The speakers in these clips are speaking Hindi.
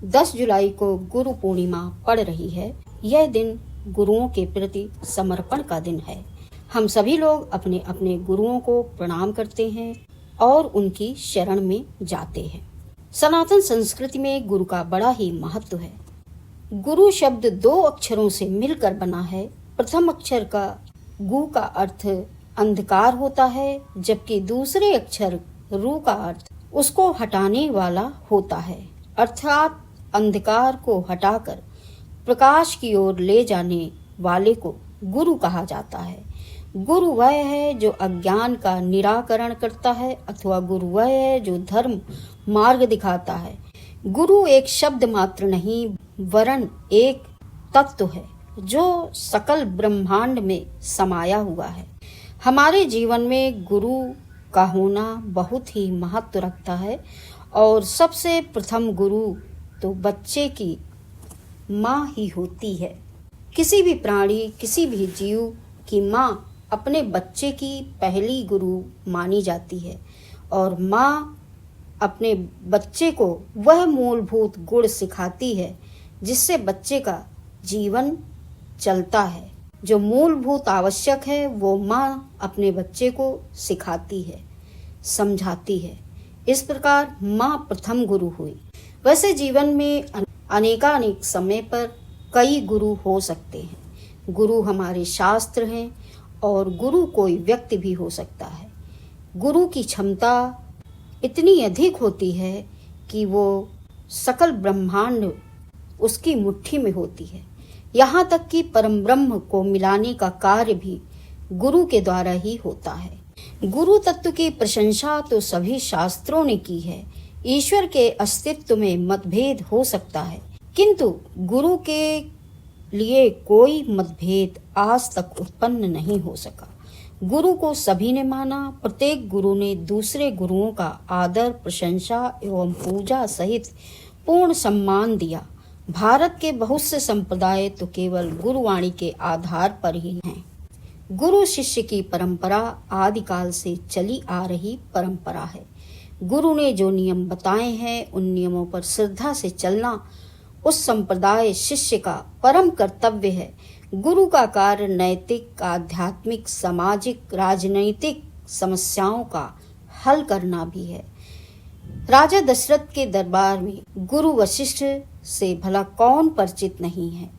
10 जुलाई को गुरु पूर्णिमा पड़ रही है। यह दिन गुरुओं के प्रति समर्पण का दिन है। हम सभी लोग अपने अपने गुरुओं को प्रणाम करते हैं और उनकी शरण में जाते हैं। सनातन संस्कृति में गुरु का बड़ा ही महत्व है। गुरु शब्द 2 अक्षरों से मिलकर बना है। प्रथम अक्षर का गु का अर्थ अंधकार होता है, जबकि दूसरे अक्षर रु का अर्थ उसको हटाने वाला होता है, अर्थात अंधकार को हटाकर प्रकाश की ओर ले जाने वाले को गुरु कहा जाता है। गुरु वह है जो अज्ञान का निराकरण करता है, अथवा गुरु वह है जो धर्म मार्ग दिखाता है। गुरु एक शब्द मात्र नहीं, वरन एक तत्व है जो सकल ब्रह्मांड में समाया हुआ है। हमारे जीवन में गुरु का होना बहुत ही महत्व रखता है और सबसे प्रथम गुरु तो बच्चे की माँ ही होती है। किसी भी प्राणी, किसी भी जीव की माँ अपने बच्चे की पहली गुरु मानी जाती है और माँ अपने बच्चे को वह मूलभूत गुण सिखाती है जिससे बच्चे का जीवन चलता है। जो मूलभूत आवश्यक है वो माँ अपने बच्चे को सिखाती है, समझाती है। इस प्रकार माँ प्रथम गुरु हुई। वैसे जीवन में अनेकानेक समय पर कई गुरु हो सकते हैं। गुरु हमारे शास्त्र हैं और गुरु कोई व्यक्ति भी हो सकता है। गुरु की क्षमता इतनी अधिक होती है कि वो सकल ब्रह्मांड उसकी मुट्ठी में होती है। यहाँ तक कि परम ब्रह्म को मिलाने का कार्य भी गुरु के द्वारा ही होता है। गुरु तत्व की प्रशंसा तो सभी शास्त्रों ने की है। ईश्वर के अस्तित्व में मतभेद हो सकता है, किंतु गुरु के लिए कोई मतभेद आज तक उत्पन्न नहीं हो सका। गुरु को सभी ने माना। प्रत्येक गुरु ने दूसरे गुरुओं का आदर, प्रशंसा एवं पूजा सहित पूर्ण सम्मान दिया। भारत के बहुत से संप्रदाय तो केवल गुरुवाणी के आधार पर ही हैं। गुरु शिष्य की परंपरा आदिकाल से चली आ रही परंपरा है। गुरु ने जो नियम बताए हैं उन नियमों पर श्रद्धा से चलना उस संप्रदाय शिष्य का परम कर्तव्य है। गुरु का कार्य नैतिक, आध्यात्मिक, सामाजिक, राजनैतिक समस्याओं का हल करना भी है। राजा दशरथ के दरबार में गुरु वशिष्ठ से भला कौन परिचित नहीं है,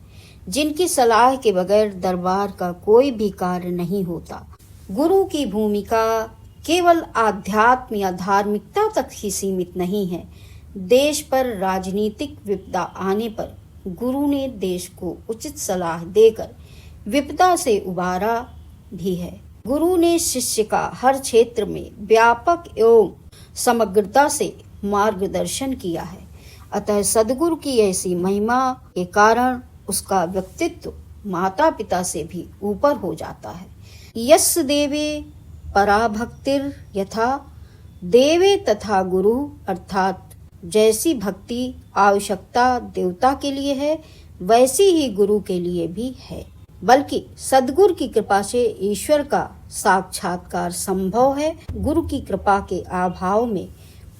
जिनकी सलाह के बगैर दरबार का कोई भी कार्य नहीं होता। गुरु की भूमिका केवल आध्यात्म या धार्मिकता तक ही सीमित नहीं है। देश पर राजनीतिक विपदा आने पर गुरु ने देश को उचित सलाह देकर विपदा से उबारा भी है। गुरु ने शिष्य का हर क्षेत्र में व्यापक एवं समग्रता से मार्गदर्शन किया है। अतः सद्गुरु की ऐसी महिमा के कारण उसका व्यक्तित्व माता पिता से भी ऊपर हो जाता है। यस् देवे पराभक्तिर यथा देवे तथा गुरु, अर्थात जैसी भक्ति आवश्यकता देवता के लिए है वैसी ही गुरु के लिए भी है। बल्कि सद्गुरु की कृपा से ईश्वर का साक्षात्कार संभव है। गुरु की कृपा के अभाव में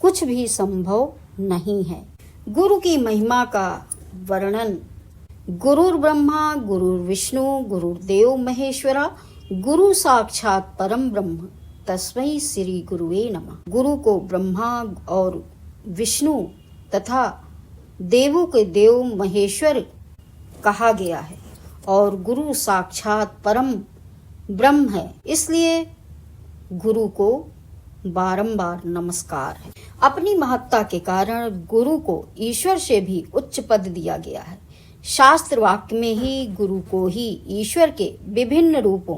कुछ भी संभव नहीं है। गुरु की महिमा का वर्णन गुरुर् ब्रह्मा गुरुर्विष्णु गुरुर्देव महेश्वरा गुरु साक्षात परम ब्रह्म तस्मै श्री गुरुवे नमः। गुरु को ब्रह्मा और विष्णु तथा देवों के देव महेश्वर कहा गया है और गुरु साक्षात परम ब्रह्म है, इसलिए गुरु को बारंबार नमस्कार है। अपनी महत्ता के कारण गुरु को ईश्वर से भी उच्च पद दिया गया है। शास्त्र वाक्य में ही गुरु को ही ईश्वर के विभिन्न रूपों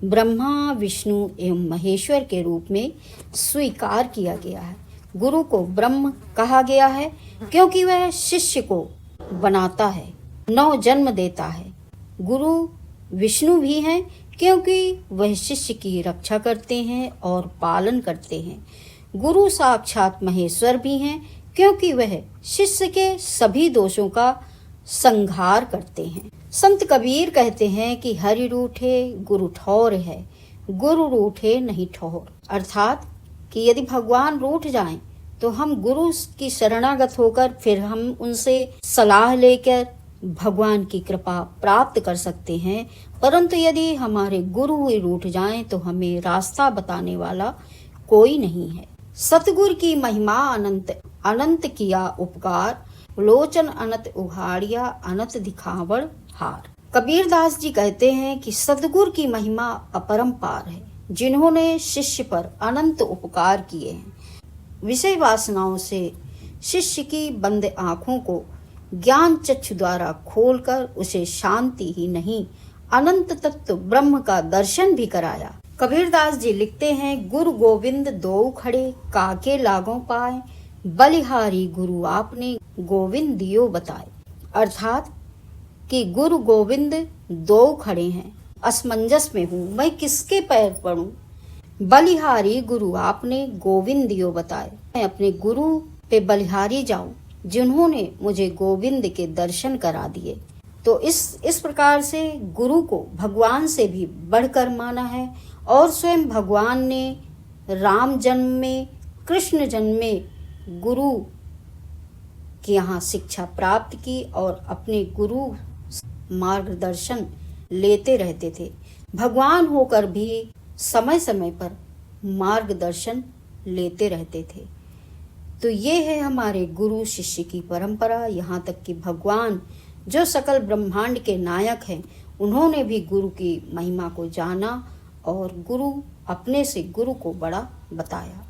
ब्रह्मा, विष्णु एवं महेश्वर के रूप में स्वीकार किया गया है। गुरु को ब्रह्म कहा गया है क्योंकि वह शिष्य को बनाता है, नव जन्म देता है। गुरु विष्णु भी हैं क्योंकि वह शिष्य की रक्षा करते हैं और पालन करते हैं। गुरु साक्षात महेश्वर भी हैं क्योंकि वह शिष्य के सभी दोषों का संहार करते हैं। संत कबीर कहते हैं कि हरि रूठे गुरु ठौर है, गुरु रूठे नहीं ठौर। अर्थात कि यदि भगवान रूठ जाएं तो हम गुरु की शरणागत होकर फिर हम उनसे सलाह लेकर भगवान की कृपा प्राप्त कर सकते हैं। परंतु यदि हमारे गुरु ही रूठ जाएं तो हमें रास्ता बताने वाला कोई नहीं है। सतगुरु की महिमा अनंत, अनंत किया उपकार, लोचन अनंत उघाड़िया, अनंत दिखावड़ हार। कबीरदास जी कहते हैं कि सतगुरु की महिमा अपरंपार है, जिन्होंने शिष्य पर अनंत उपकार किए हैं। विषय वासनाओं से शिष्य की बंद आंखों को ज्ञान चक्षु द्वारा खोलकर उसे शांति ही नहीं अनंत तत्व ब्रह्म का दर्शन भी कराया। कबीरदास जी लिखते हैं, गुरु गोविंद दो खड़े काके लागों पाए, बलिहारी गुरु आपने गोविंद दियो बताए। अर्थात कि गुरु गोविंद दो खड़े हैं, असमंजस में हूँ, मैं किसके पैर पड़ूं। बलिहारी गुरु आपने गोविंद दियो बताए, मैं अपने गुरु पे बलिहारी जाऊं जिन्होंने मुझे गोविंद के दर्शन करा दिए। तो इस प्रकार से गुरु को भगवान से भी बढ़कर माना है और स्वयं भगवान ने राम जन्म में, कृष्ण जन्म में गुरु के यहाँ शिक्षा प्राप्त की और अपने गुरु मार्गदर्शन लेते रहते थे। भगवान होकर भी समय समय पर मार्गदर्शन लेते रहते थे। तो ये है हमारे गुरु शिष्य की परंपरा। यहाँ तक कि भगवान जो सकल ब्रह्मांड के नायक हैं, उन्होंने भी गुरु की महिमा को जाना और गुरु अपने से गुरु को बड़ा बताया।